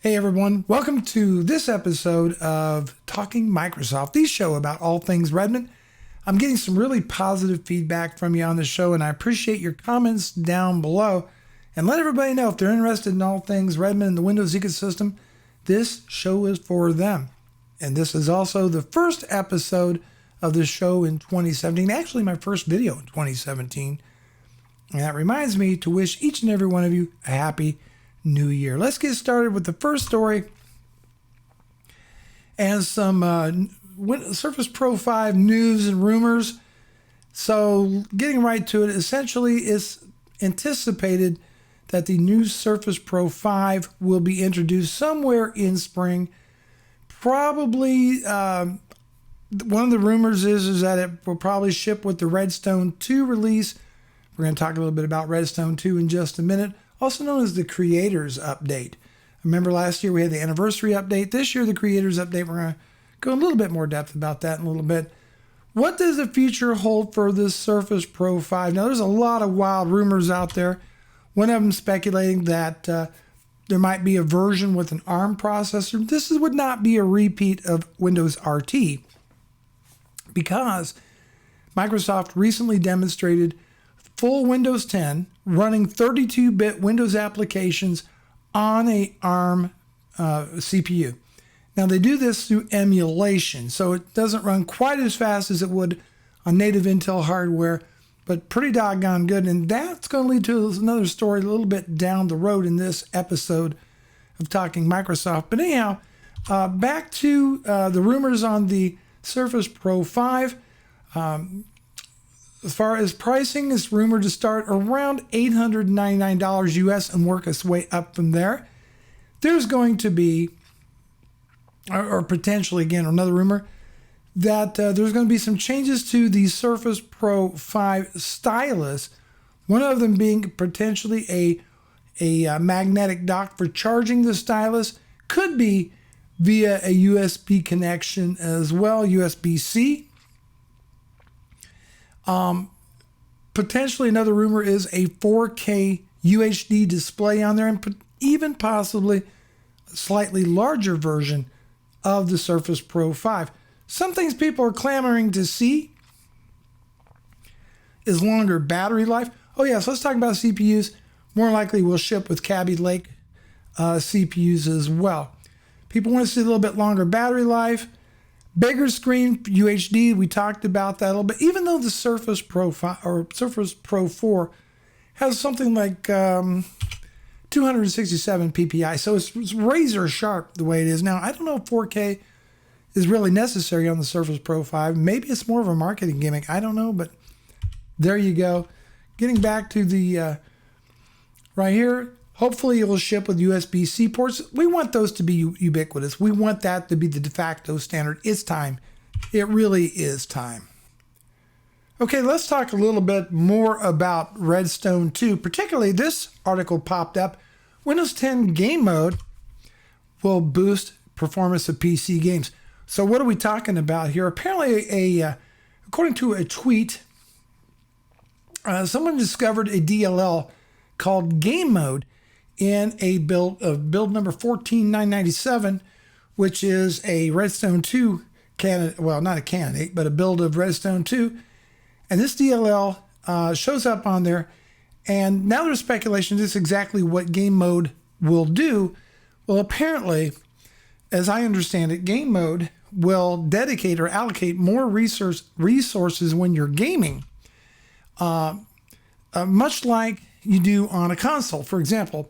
Hey everyone, welcome to this episode of Talking Microsoft, the show about all things Redmond. I'm getting some really positive feedback from you on the show, and I appreciate your comments down below. And let everybody know if they're interested in all things Redmond and the Windows ecosystem, this show is for them. And this is also the first episode of the show in 2017, actually my first video in 2017. And that reminds me to wish each and every one of you a happy New Year. Let's get started with the first story and some Surface Pro 5 news and rumors. So getting right to it, essentially it's anticipated that the new Surface Pro 5 will be introduced somewhere in spring. Probably one of the rumors is that it will probably ship with the Redstone 2 release. We're going to talk a little bit about Redstone 2 in just a minute. Also known as the Creators Update. Remember last year we had the Anniversary Update. This year the Creators Update. We're going to go a little bit more depth about that in a little bit. What does the future hold for this Surface Pro 5? Now there's a lot of wild rumors out there. One of them speculating that there might be a version with an ARM processor. This would not be a repeat of Windows RT because Microsoft recently demonstrated full Windows 10 running 32-bit Windows applications on a ARM CPU. Now they do this through emulation, so it doesn't run quite as fast as it would on native Intel hardware, but pretty doggone good. And that's going to lead to another story a little bit down the road in this episode of Talking Microsoft. But anyhow, back to the rumors on the Surface Pro 5. As far as pricing, it's rumored to start around $899 US and work its way up from there. There's going to be, or potentially, again, another rumor, that there's going to be some changes to the Surface Pro 5 stylus. One of them being potentially a magnetic dock for charging the stylus. Could be via a USB connection as well, USB-C. Potentially another rumor is a 4K UHD display on there, and even possibly a slightly larger version of the Surface Pro 5. Some things people are clamoring to see is longer battery life. Oh yes, let's talk about CPUs. More likely will ship with Kaby Lake CPUs as well. People want to see a little bit longer battery life. Bigger screen, UHD, we talked about that a little bit. Even though the Surface Pro 5 or Surface Pro 4 has something like 267 ppi, so it's razor sharp the way it is now. I don't know if 4K is really necessary on the Surface Pro 5. Maybe it's more of a marketing gimmick. I don't know, but there you go. Getting back to the right here. Hopefully it will ship with USB-C ports. We want those to be ubiquitous. We want that to be the de facto standard. It's time. It really is time. Okay, let's talk a little bit more about Redstone 2. Particularly this article popped up. Windows 10 game mode will boost performance of PC games. So what are we talking about here? Apparently, according to a tweet, someone discovered a DLL called game mode in a build number 14997, which is a Redstone 2 candidate, well, not a candidate, but a build of Redstone 2. And this DLL shows up on there. And now there's speculation this is exactly what game mode will do. Well, apparently, as I understand it, game mode will dedicate or allocate more resources when you're gaming, much like you do on a console. For example,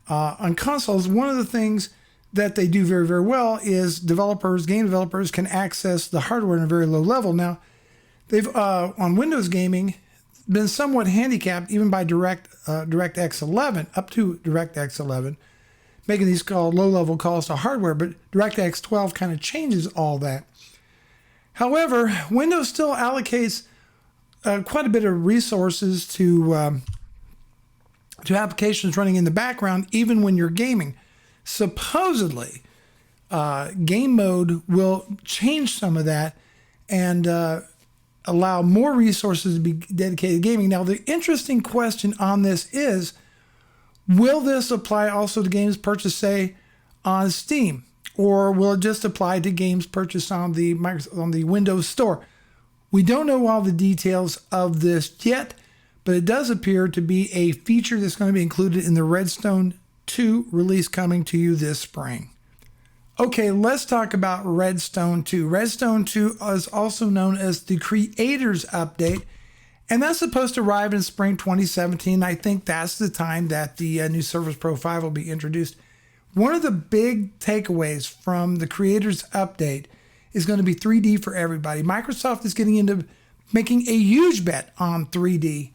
on consoles, one of the things that they do very, very well is game developers can access the hardware in a very low level. Now, they've on Windows gaming been somewhat handicapped even by DirectX 11, up to DirectX 11, making these low-level calls to hardware, but DirectX 12 kind of changes all that. However, Windows still allocates quite a bit of resources to applications running in the background, even when you're gaming. Supposedly, game mode will change some of that and allow more resources to be dedicated to gaming. Now, the interesting question on this is, will this apply also to games purchased, say, on Steam, or will it just apply to games purchased on the Windows Store? We don't know all the details of this yet, but it does appear to be a feature that's going to be included in the Redstone 2 release coming to you this spring. Okay, let's talk about Redstone 2. Redstone 2 is also known as the Creators Update, and that's supposed to arrive in spring 2017. I think that's the time that the new Surface Pro 5 will be introduced. One of the big takeaways from the Creators Update is going to be 3D for everybody. Microsoft is getting into making a huge bet on 3D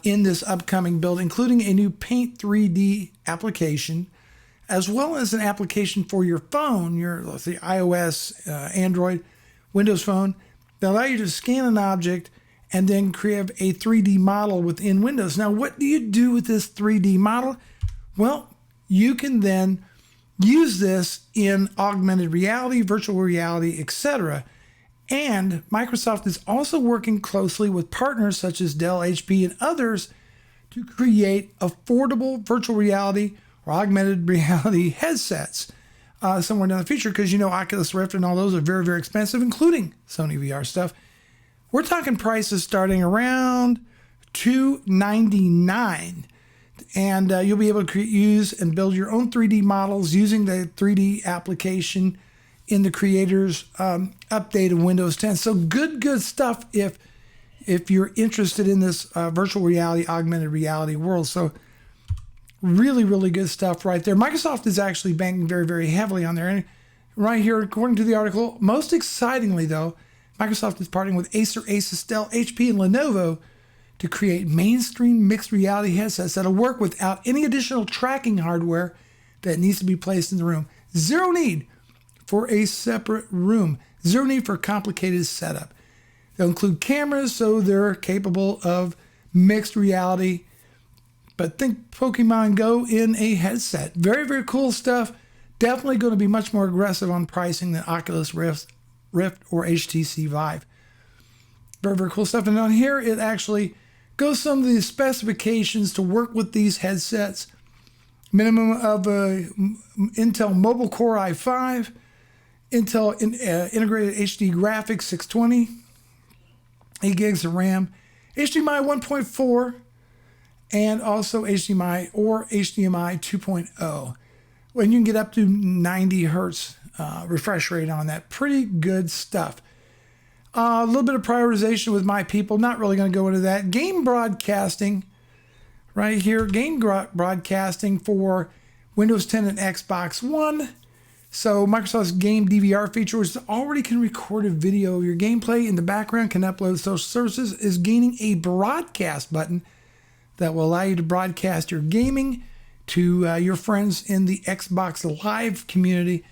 in this upcoming build, including a new Paint 3D application, as well as an application for your phone, your, let's say, iOS, Android, Windows phone, that allow you to scan an object and then create a 3D model within Windows. Now, what do you do with this 3D model? Well, you can then use this in augmented reality, virtual reality, etc. And Microsoft is also working closely with partners such as Dell, HP, and others to create affordable virtual reality or augmented reality headsets somewhere down the future, because you know Oculus Rift and all those are very, very expensive, including Sony VR stuff. We're talking prices starting around $299, and you'll be able to use and build your own 3D models using the 3D application in the Creators update of Windows 10. So good stuff if you're interested in this virtual reality, augmented reality world. So really good stuff right there. Microsoft is actually banking very, very heavily on there. And right here, according to the article, most excitingly though, Microsoft is partnering with Acer, Asus, Dell, HP, and Lenovo to create mainstream mixed reality headsets that'll work without any additional tracking hardware that needs to be placed in the room. Zero need for a separate room. Zero need for a complicated setup. They'll include cameras so they're capable of mixed reality. But think Pokemon Go in a headset. Very, very cool stuff. Definitely going to be much more aggressive on pricing than Oculus Rift or HTC Vive. Very, very cool stuff. And on here, it actually goes some of the specifications to work with these headsets. Minimum of Intel Mobile Core i5, Intel integrated HD graphics 620, 8 gigs of RAM, HDMI 1.4, and also HDMI or HDMI 2.0. When you can get up to 90 hertz refresh rate on that. Pretty good stuff. A little bit of prioritization with my people. Not really going to go into that. Game broadcasting right here. Game broadcasting for Windows 10 and Xbox One. So Microsoft's Game DVR feature, which already can record a video of your gameplay in the background, can upload social services, is gaining a broadcast button that will allow you to broadcast your gaming to your friends in the Xbox Live community.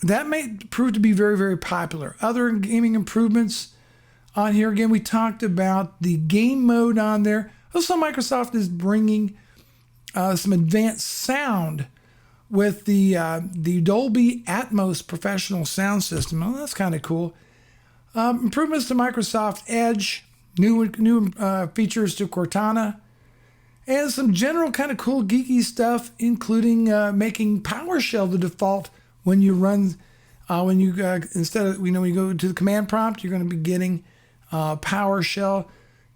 That may prove to be very, very popular. Other gaming improvements on here, again, we talked about the game mode on there. Also, Microsoft is bringing some advanced sound with the Dolby Atmos professional sound system. Well, that's kind of cool. Improvements to Microsoft Edge, new features to Cortana, and some general kind of cool geeky stuff, including making PowerShell the default when you run, instead of, when you go to the command prompt, you're going to be getting PowerShell.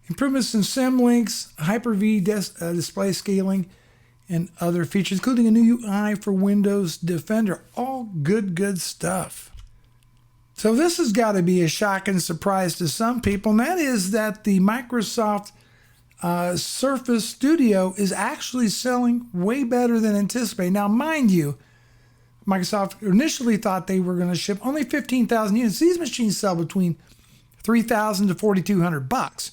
Improvements in Symlinks, Hyper-V display scaling, and other features, including a new UI for Windows Defender. All good stuff. So this has got to be a shocking surprise to some people, and that is that the Microsoft Surface Studio is actually selling way better than anticipated. Now, mind you, Microsoft initially thought they were going to ship only 15,000 units. These machines sell between $3,000 to $4,200.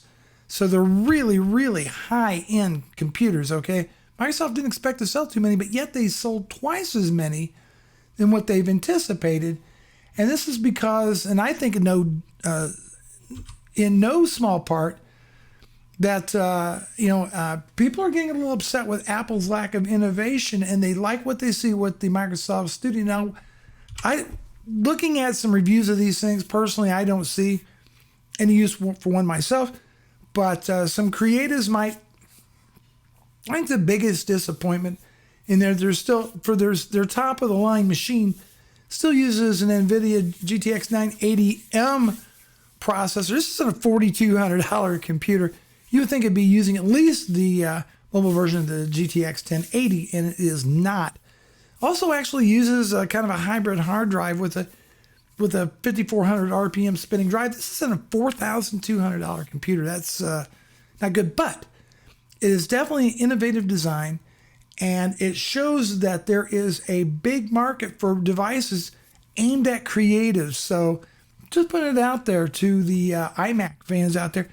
So they're really high-end computers, okay? Microsoft didn't expect to sell too many, but yet they sold twice as many than what they've anticipated. And this is because, and I think in no small part, that people are getting a little upset with Apple's lack of innovation, and they like what they see with the Microsoft Studio. Now, looking at some reviews of these things, personally, I don't see any use for one myself, but some creatives might. I think the biggest disappointment in there. There's still, for their top of the line machine, still uses an NVIDIA GTX 980M processor. This is a $4,200 computer. You would think it'd be using at least the mobile version of the GTX 1080, and it is not. Also actually uses a kind of a hybrid hard drive with a 5,400 RPM spinning drive. This is a $4,200 computer. That's not good, but it is definitely an innovative design, and it shows that there is a big market for devices aimed at creatives. So just putting it out there to the iMac fans out there.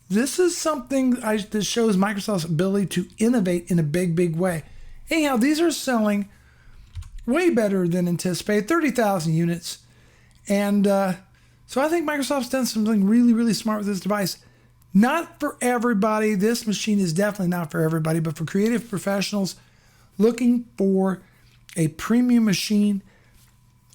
This is something that shows Microsoft's ability to innovate in a big, big way. Anyhow, these are selling way better than anticipated, 30,000 units. And so I think Microsoft's done something really, really smart with this device. Not for everybody. This machine is definitely not for everybody, but for creative professionals looking for a premium machine.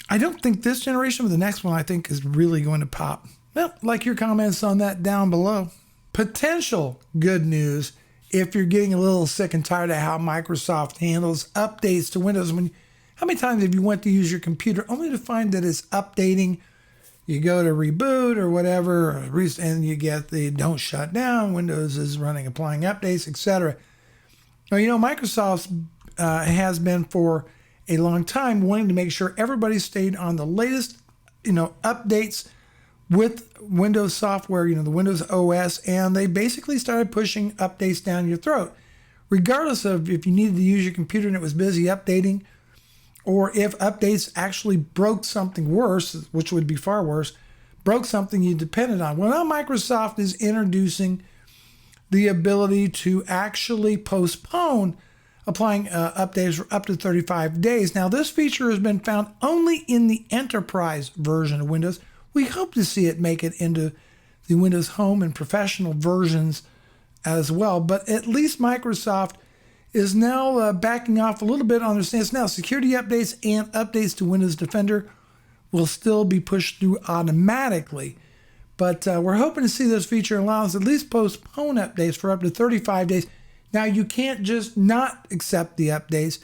I don't think this generation, but the next one I think is really going to pop. Well, like your comments on that down below. Potential good news if you're getting a little sick and tired of how Microsoft handles updates to Windows. How many times have you went to use your computer only to find that it's updating? You go to reboot or whatever, and you get the don't shut down, Windows is running, applying updates, etc. Well, Microsoft has been for a long time wanting to make sure everybody stayed on the latest, updates with Windows software, the Windows OS, and they basically started pushing updates down your throat. Regardless of if you needed to use your computer and it was busy updating, or if updates actually broke something worse, which would be far worse, broke something you depended on. Well, now Microsoft is introducing the ability to actually postpone applying updates for up to 35 days. Now, this feature has been found only in the enterprise version of Windows. We hope to see it make it into the Windows Home and Professional versions as well. But at least Microsoft is now backing off a little bit on their stance. Now, security updates and updates to Windows Defender will still be pushed through automatically. But we're hoping to see this feature allow us at least postpone updates for up to 35 days. Now, you can't just not accept the updates.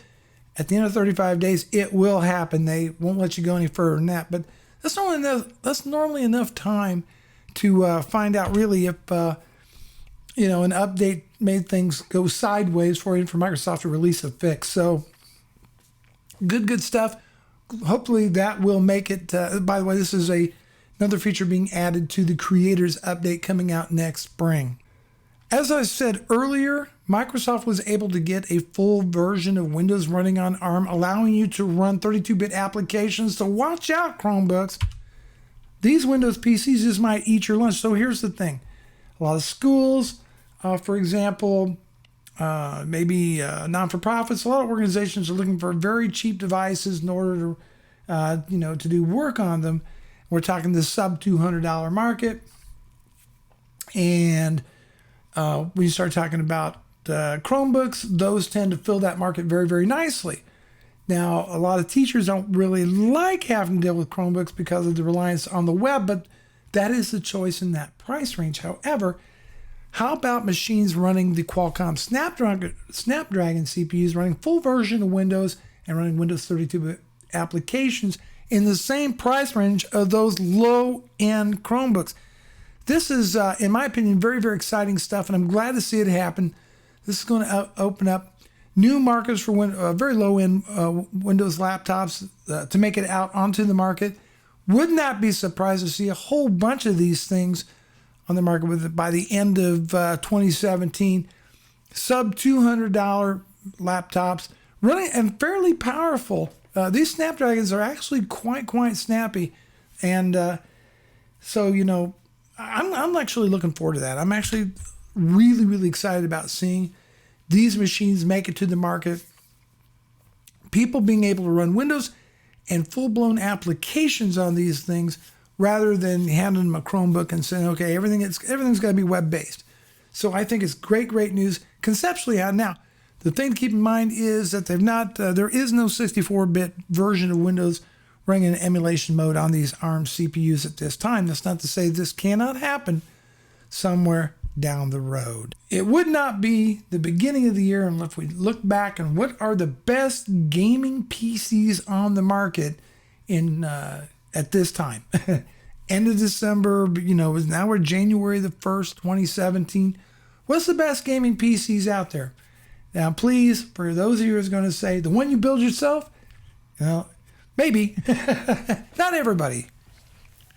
At the end of 35 days, it will happen. They won't let you go any further than that. But that's normally enough time to find out really if an update made things go sideways for Microsoft to release a fix. So good stuff. Hopefully that will make it. By the way, this is another feature being added to the Creators Update coming out next spring. As I said earlier, Microsoft was able to get a full version of Windows running on ARM, allowing you to run 32-bit applications. So watch out, Chromebooks. These Windows PCs just might eat your lunch. So here's the thing. A lot of schools, for example, maybe non-for-profits, a lot of organizations are looking for very cheap devices in order to, to do work on them. We're talking the sub $200 market. And when you start talking about Chromebooks, those tend to fill that market very, very nicely. Now, a lot of teachers don't really like having to deal with Chromebooks because of the reliance on the web, but that is the choice in that price range. However, how about machines running the Qualcomm Snapdragon CPUs, running full version of Windows and running Windows 32-bit applications in the same price range of those low-end Chromebooks? This is, in my opinion, very, very exciting stuff, and I'm glad to see it happen. This is going to open up new markets for very low-end Windows laptops to make it out onto the market. Would not be surprised to see a whole bunch of these things on the market by the end of 2017. Sub $200 laptops running and fairly powerful. These Snapdragons are actually quite snappy, and so I'm actually looking forward to that. I'm actually really, really excited about seeing these machines make it to the market. People being able to run Windows and full-blown applications on these things rather than handing them a Chromebook and saying, okay, everything's got to be web-based. So I think it's great news conceptually. Now, the thing to keep in mind is that there is no 64-bit version of Windows running in emulation mode on these ARM CPUs at this time. That's not to say this cannot happen somewhere down the road. It would not be the beginning of the year unless we look back on what are the best gaming PCs on the market in at this time. End of December, now we're January the 1st, 2017. What's the best gaming PCs out there? Now, please, for those of you who's going to say, the one you build yourself, maybe. Not everybody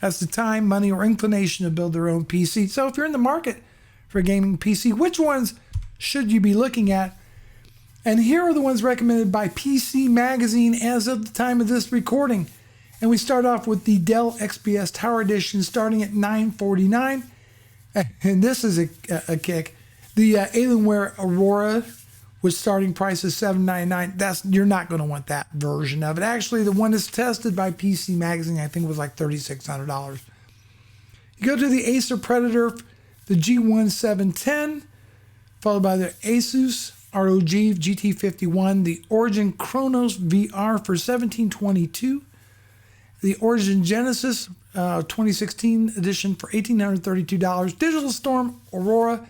has the time, money, or inclination to build their own PC. So if you're in the market for a gaming PC, which ones should you be looking at? And here are the ones recommended by PC Magazine as of the time of this recording. And we start off with the Dell XPS Tower Edition starting at $949. And this is a kick. The Alienware Aurora, with starting price is $799. You're not going to want that version of it. Actually, the one that's tested by PC Magazine, I think, was like $3,600. You go to the Acer Predator, the G1710, followed by the Asus ROG GT51, the Origin Chronos VR for $1,722, the Origin Genesis 2016 edition for $1,832, Digital Storm Aurora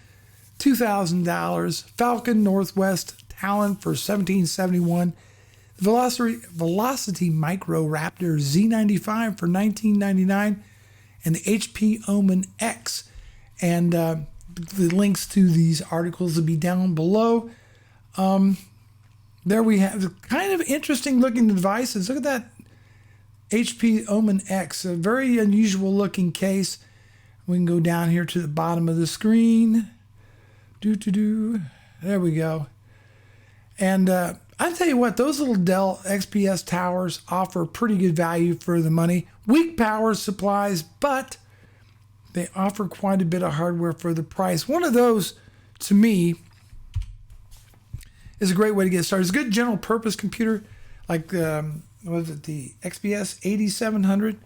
$2,000, Falcon Northwest Talon for $1,771, Velocity Micro Raptor Z95 for $1,999, and the HP Omen X. And the links to these articles will be down below. There we have kind of interesting looking devices. Look at that HP Omen X, a very unusual looking case. We can go down here to the bottom of the screen. There we go. And I tell you what, those little Dell XPS towers offer pretty good value for the money. Weak power supplies, but they offer quite a bit of hardware for the price. One of those, to me, is a great way to get started. It's a good general purpose computer, like the XPS 8700.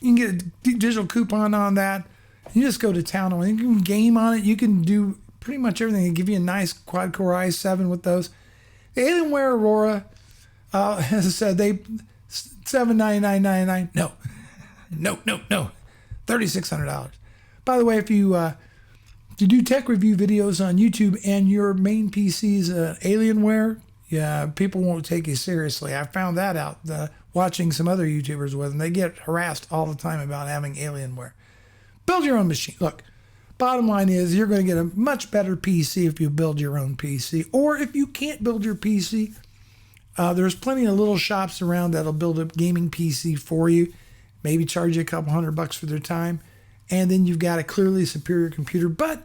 You can get a digital coupon on that. You just go to town on it. You can game on it. You can do pretty much everything. They give you a nice quad-core i7 with those. The Alienware Aurora, as I said, they $799.99. No, $3,600. By the way, if you do tech review videos on YouTube and your main PC is Alienware, people won't take you seriously. I found that out watching some other YouTubers with them. They get harassed all the time about having Alienware. Build your own machine. Look, bottom line is you're going to get a much better PC if you build your own PC. Or if you can't build your PC, there's plenty of little shops around that'll build a gaming PC for you. Maybe charge you a couple $100 for their time. And then you've got a clearly superior computer. But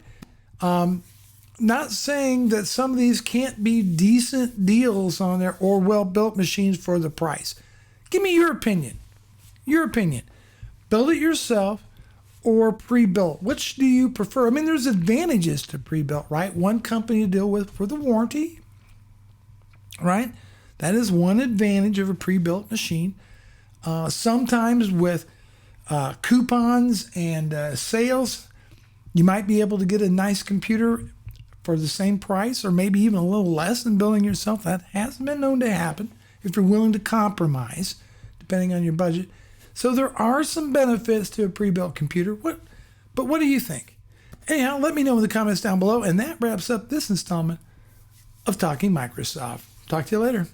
not saying that some of these can't be decent deals on there or well-built machines for the price. Give me your opinion. Your opinion. Build it yourself or pre-built. Which do you prefer? I mean, there's advantages to pre-built, right? One company to deal with for the warranty, right? That is one advantage of a pre-built machine. Sometimes with coupons and sales, you might be able to get a nice computer for the same price or maybe even a little less than building yourself. That has been known to happen if you're willing to compromise, depending on your budget. So there are some benefits to a pre-built computer. But what do you think? Anyhow, let me know in the comments down below. And that wraps up this installment of Talking Microsoft. Talk to you later.